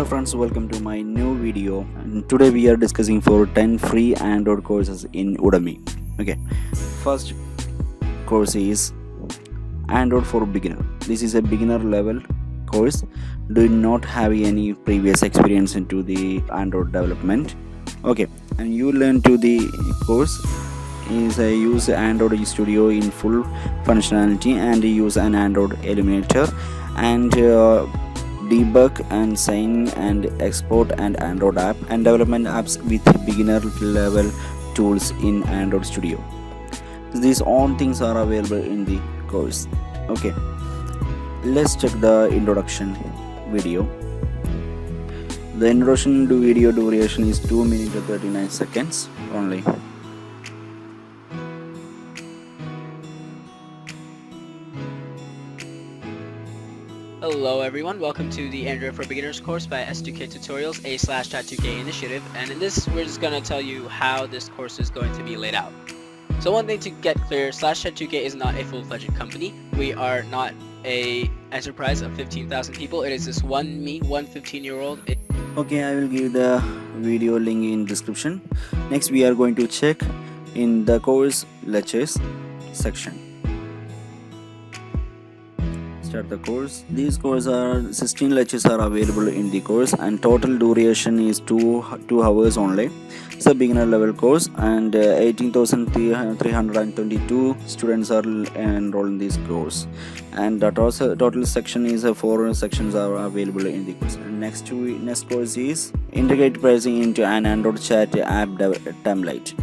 Hello friends, welcome to my new video, and today we are discussing for 10 free Android courses in Udemy. Okay, first course is Android for beginner. This is a beginner level course. Do not have any previous experience into the Android development. Okay, and you learn to the course is use Android Studio in full functionality and use an Android Illuminator and debug and sign and export an Android app and development apps with beginner level tools in Android Studio. These all things are available in the course. Okay, let's check the introduction video. The introduction to video duration is 2 minutes and 39 seconds only. Hello everyone, welcome to the Android for Beginners course by S2K Tutorials A/Chat2K initiative, and in this we're just going to tell you how this course is going to be laid out. So one thing to get clear, /Chat2K is not a full-fledged company. We are not a enterprise of 15,000 people. It is just one 15-year-old. Okay, I will give the video link in description. Next we are going to check in the course lectures section. Start the course. These courses are 16 lectures are available in the course and total duration is 2 hours only. It's a beginner level course and 18,322 students are enrolled in this course, and the total section is 4 sections are available in the course. And next course is integrate pricing into an Android chat app template.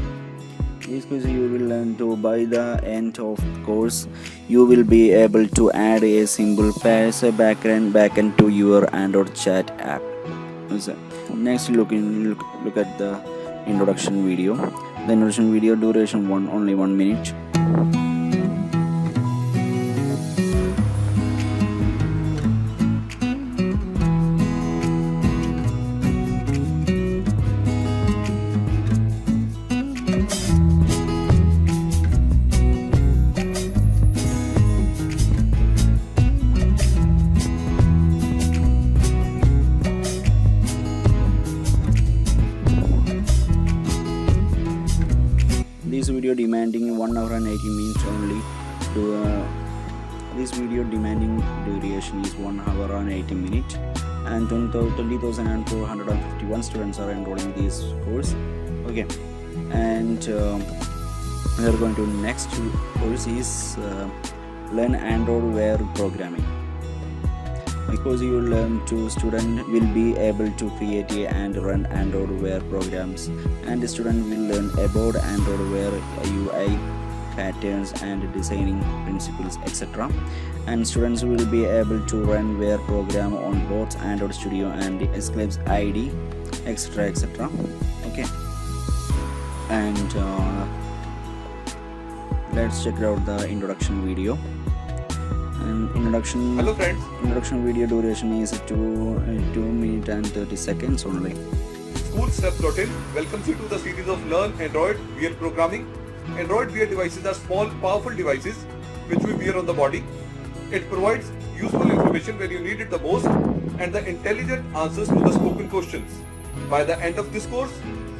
This course you will learn to by the end of the course you will be able to add a simple parser backend to your Android chat app. Next look at the introduction video. The introduction video duration only 1 minute. This video demanding 1 hour and 80 minutes only. This video demanding duration is 1 hour and 80 minutes, and 20,451 students are enrolled in this course. Okay, and we are going to next course is learn Android web programming. Because you learn to student will be able to create and run Android web programs, and the student will learn about Android web UI patterns and designing principles, etc. And students will be able to run web program on both Android Studio and Eclipse IDE, etc. Okay, and let's check out the introduction video. And Hello friends. Introduction video duration is 2 minutes and 30 seconds only. School Step.in welcomes you to the series of Learn Android Wear Programming. Android Wear devices are small, powerful devices which we wear on the body. It provides useful information when you need it the most and the intelligent answers to the spoken questions. By the end of this course,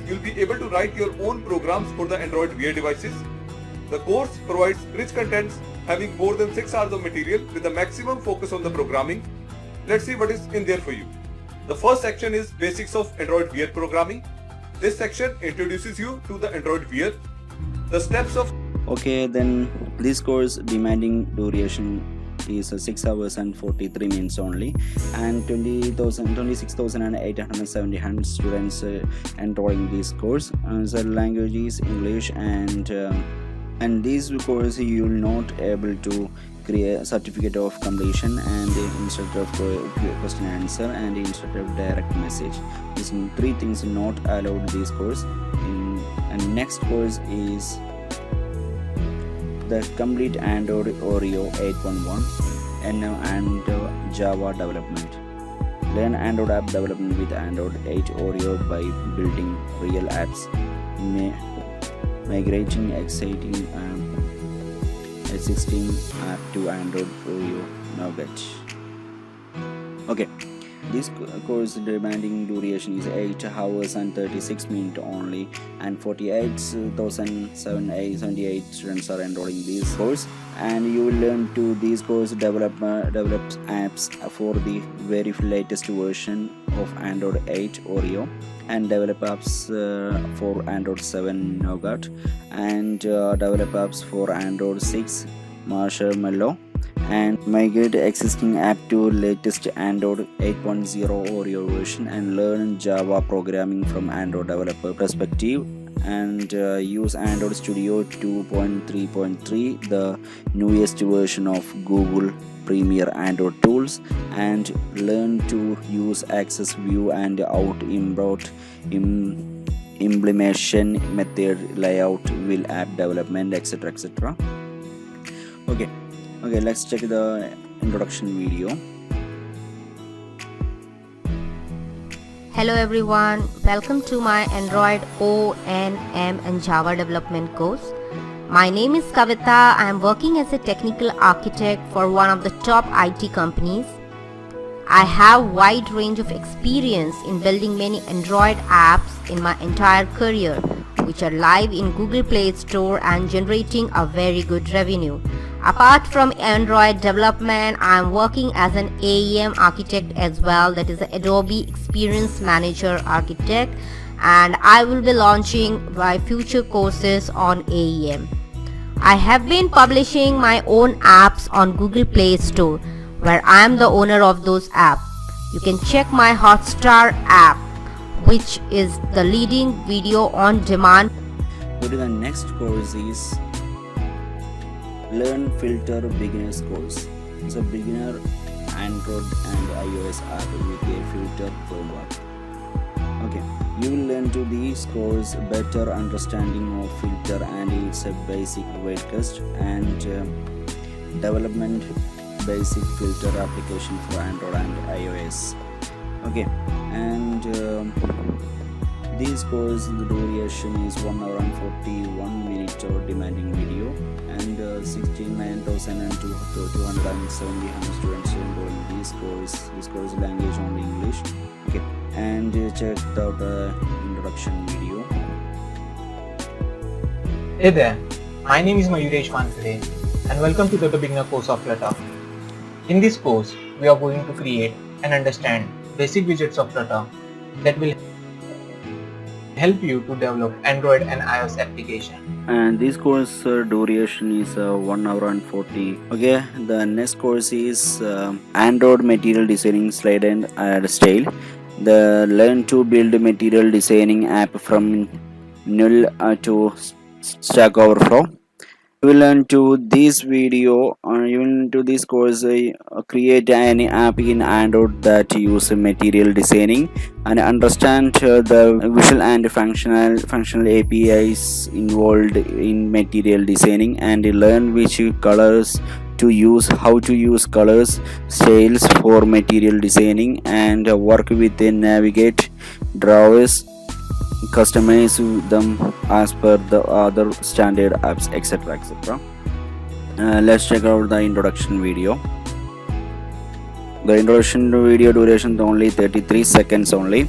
you'll be able to write your own programs for the Android Wear devices. The course provides rich contents having more than 6 hours of material with a maximum focus on the programming. Let's see what is in there for you. The first section is Basics of Android Wear Programming. This section introduces you to the Android Wear, the steps of... Okay, then this course demanding duration is 6 hours and 43 minutes only, and 26,870 students enrolling this course. The language is English, and this course you will not able to create a certificate of completion and instead of question and answer and instead of direct message. These 3 things not allowed this course. And next course is the complete Android Oreo 8.1 and Java development. Learn Android app development with Android 8 Oreo by building real apps. Migrating exciting existing app to Android Oreo Nougat. Okay, This course demanding duration is 8 hours and 36 minutes only, and 48,778 students are enrolling this course. And you will learn to this course develops apps for the very latest version of Android 8 Oreo, and develop apps for Android 7 Nougat, and develop apps for Android 6 Marshmallow, and migrate existing app to latest Android 8.0 Oreo version, and learn Java programming from Android developer perspective, and use Android Studio 2.3.3, the newest version of Google Premier Android tools, and learn to use Access View and Out Input implementation method, layout, will app development, etc, etc. Okay, let's check the introduction video. Hello everyone, welcome to my Android O, N, M and Java development course. My name is Kavita. I am working as a technical architect for one of the top IT companies. I have wide range of experience in building many Android apps in my entire career, which are live in Google Play Store and generating a very good revenue. Apart from Android development, I am working as an AEM architect as well, that is the Adobe Experience Manager architect, and I will be launching my future courses on AEM. I have been publishing my own apps on Google Play Store, where I am the owner of those apps. You can check my Hotstar app, which is the leading video on demand. Go to the next course is Learn Filter Beginners course. It's a beginner Android and iOS app with a filter framework. Okay, you will learn to this course better understanding of filter, and it's a basic weight test and development basic filter application for Android and iOS. Okay, and this course, the duration is 1 hour and 41 minutes of demanding video, and 69,270 students enrolled in this course. This course language only English. Okay, and check out the introduction video. Hey there, my name is Mayuresh Vankhede and welcome to the beginner course of Flutter. In this course, we are going to create and understand basic widgets of Flutter that will help you to develop Android and iOS application. And this course duration is 1 hour and 40. Okay, the next course is Android material designing slide and style. The learn to build material designing app from null to Stack Overflow. You will learn to this video, you will learn to this course create any app in Android that use material designing, and understand the visual and functional APIs involved in material designing, and learn which colors to use, how to use colors styles for material designing, and work with the navigate drawers, customize them as per the other standard apps, etc, etc. Let's check out the introduction video. The introduction video duration is only 33 seconds only.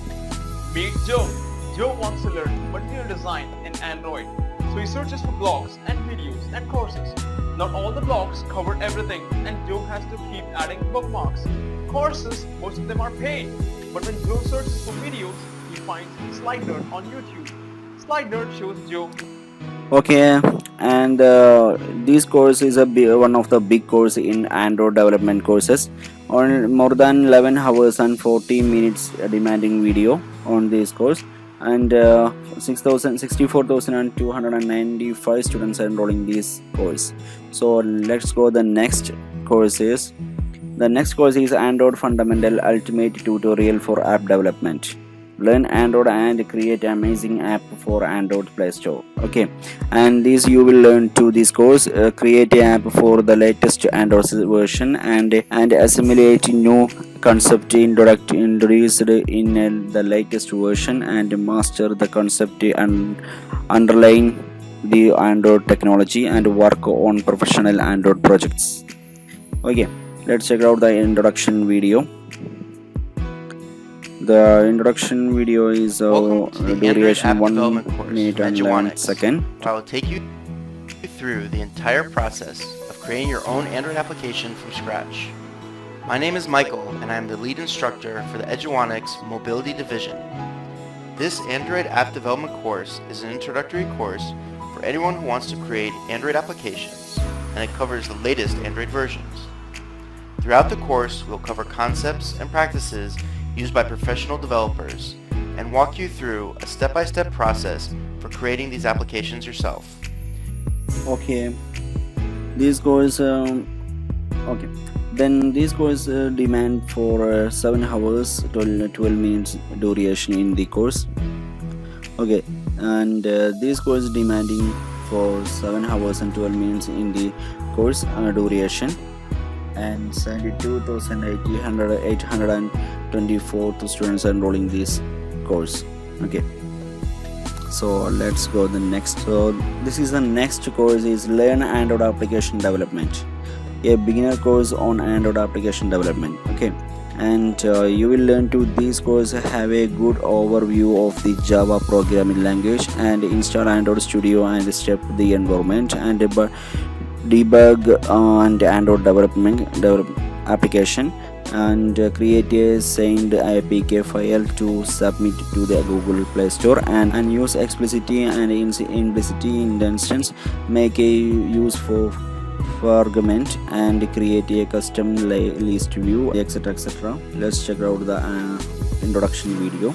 Meet Joe. Joe wants to learn material design in Android, so he searches for blogs and videos and courses. Not all the blogs cover everything, and Joe has to keep adding bookmarks. Courses, most of them are paid, but when Joe searches for videos, he finds Slide Nerd on YouTube. Slide Nerd shows Joe. Okay, and this course is one of the big course in Android development courses. On more than 11 hours and 40 minutes demanding video on this course, and 64,295 students are enrolling this course. So let's go the next courses. The next course is Android Fundamental Ultimate Tutorial for App Development. Learn Android and create amazing app for Android Play Store. Okay, and this you will learn to this course create an app for the latest Android version, and assimilate new concept introduced in the latest version, and master the concept and underline the Android technology, and work on professional Android projects. Okay, let's check out the introduction video. The introduction video is Welcome to the Android duration App 1 Development course minute from and 11 Eduonix, second. where I will take you through the entire process of creating your own Android application from scratch. My name is Michael, and I am the lead instructor for the Eduonix Mobility Division. This Android App Development course is an introductory course for anyone who wants to create Android applications, and it covers the latest Android versions. Throughout the course, we'll cover concepts and practices used by professional developers and walk you through a step-by-step process for creating these applications yourself. Okay, this course okay, then this course demand for 7 hours 12 minutes duration in the course. Okay, and this course demanding for 7 hours and 12 minutes in the course duration, and 72,824 students enrolling this course. Okay, so let's go the next. So this is the next course is Learn Android Application Development, a beginner course on Android application development. Okay, and you will learn to this course have a good overview of the Java programming language and install Android Studio and step the environment and debug and Android develop application, and create a signed APK file to submit to the Google Play Store, and use explicit and implicit instance, make a use for argument, and create a custom list view, etc, etc. Let's check out the introduction video.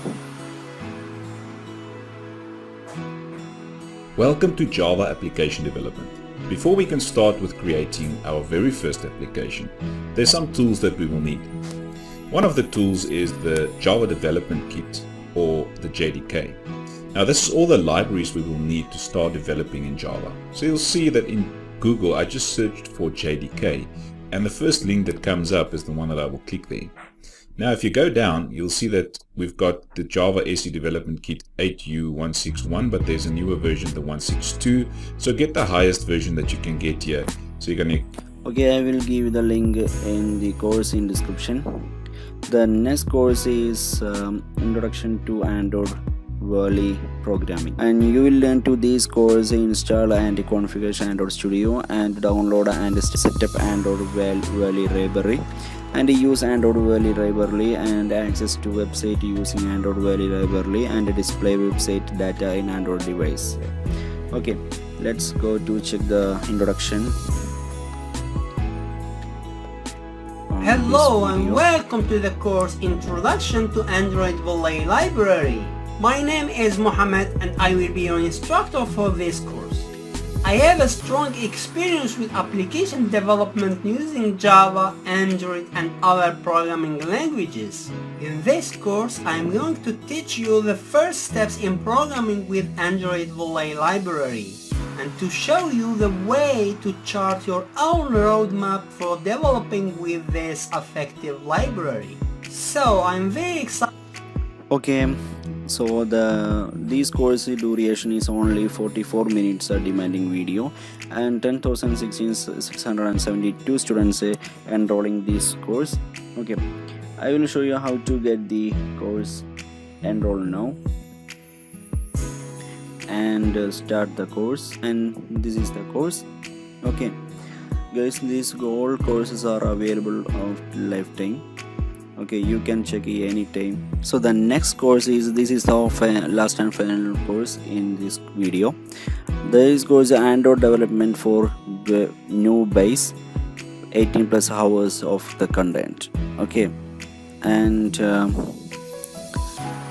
Welcome to Java Application Development. Before we can start with creating our very first application, there's some tools that we will need. One of the tools is the Java Development Kit, or the JDK. Now this is all the libraries we will need to start developing in Java. So you'll see that in Google I just searched for JDK, and the first link that comes up is the one that I will click there. Now if you go down, you'll see that we've got the Java SE Development Kit 8U161, but there's a newer version, the 162. So get the highest version that you can get here. So you're going to... Okay, I will give you the link in the course in description. The next course is Introduction to Android Valley Programming, and you will learn to this course install and configure Android Studio and download and set up Android Valley library, and use Android Valley library and access to website using Android Valley library and display website data in Android device. Okay, let's go to check the introduction. Hello and welcome to the course Introduction to Android Valley Library. My name is Mohammed and I will be your instructor for this course. I have a strong experience with application development using Java, Android and other programming languages. In this course, I am going to teach you the first steps in programming with Android Valley Library, and to show you the way to chart your own roadmap for developing with this effective library. So I'm very excited. Okay, so this course duration is only 44 minutes, a demanding video, and 10,672 students enrolling this course. Okay, I will show you how to get the course enroll now, and start the course, and this is the course. Okay guys, these all courses are available of lifetime. Okay, you can check it anytime. So the next course is, this is the last and final course in this video. This course is Android development for new base, 18 plus hours of the content. Okay, and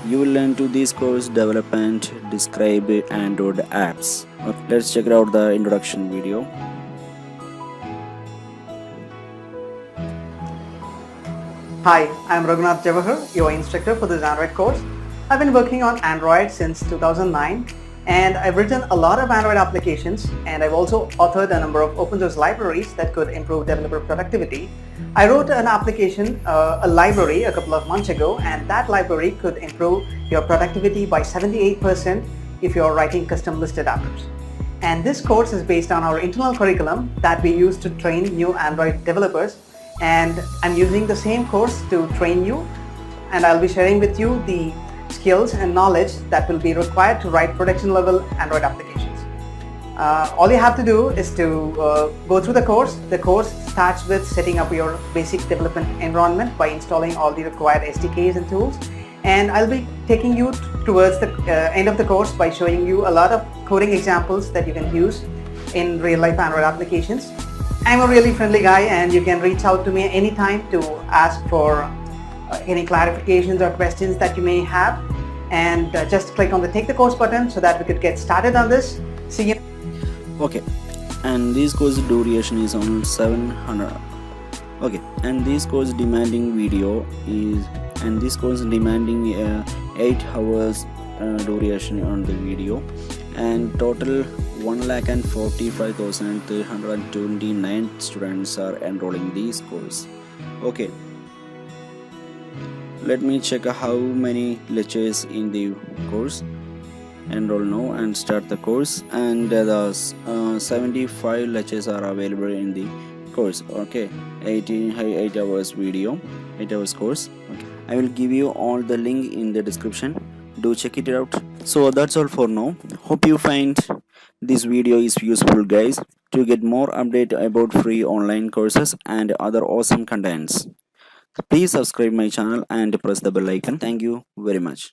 you will learn to this course develop and describe Android apps. Okay, let's check out the introduction video. Hi, I'm Raghunath Jawahar, your instructor for this Android course. I've been working on Android since 2009, and I've written a lot of Android applications, and I've also authored a number of open source libraries that could improve developer productivity. I wrote an application, a library a couple of months ago, and that library could improve your productivity by 78% if you're writing custom list adapters. And this course is based on our internal curriculum that we use to train new Android developers, and I'm using the same course to train you. and I'll be sharing with you the skills and knowledge that will be required to write production level Android applications. All you have to do is to go through the course. The course starts with setting up your basic development environment by installing all the required SDKs and tools. And I'll be taking you towards the end of the course by showing you a lot of coding examples that you can use in real life Android applications. I'm a really friendly guy, and you can reach out to me anytime to ask for any clarifications or questions that you may have. And just click on the take the course button so that we could get started on this. See you. Okay, and this course duration is on 700. Okay, and this course demanding video is, and this course demanding 8 hours duration on the video, and total 1,45,329 students are enrolling this course. Okay, let me check how many lectures in the course. Enroll now and start the course, and the 75 lectures are available in the course. Okay, 8 hours video, 8 hours course. Okay, I will give you all the link in the description. Do check it out. So that's all for now. Hope you find this video is useful, guys. To get more update about free online courses and other awesome contents, please subscribe my channel and press the bell icon. Thank you very much.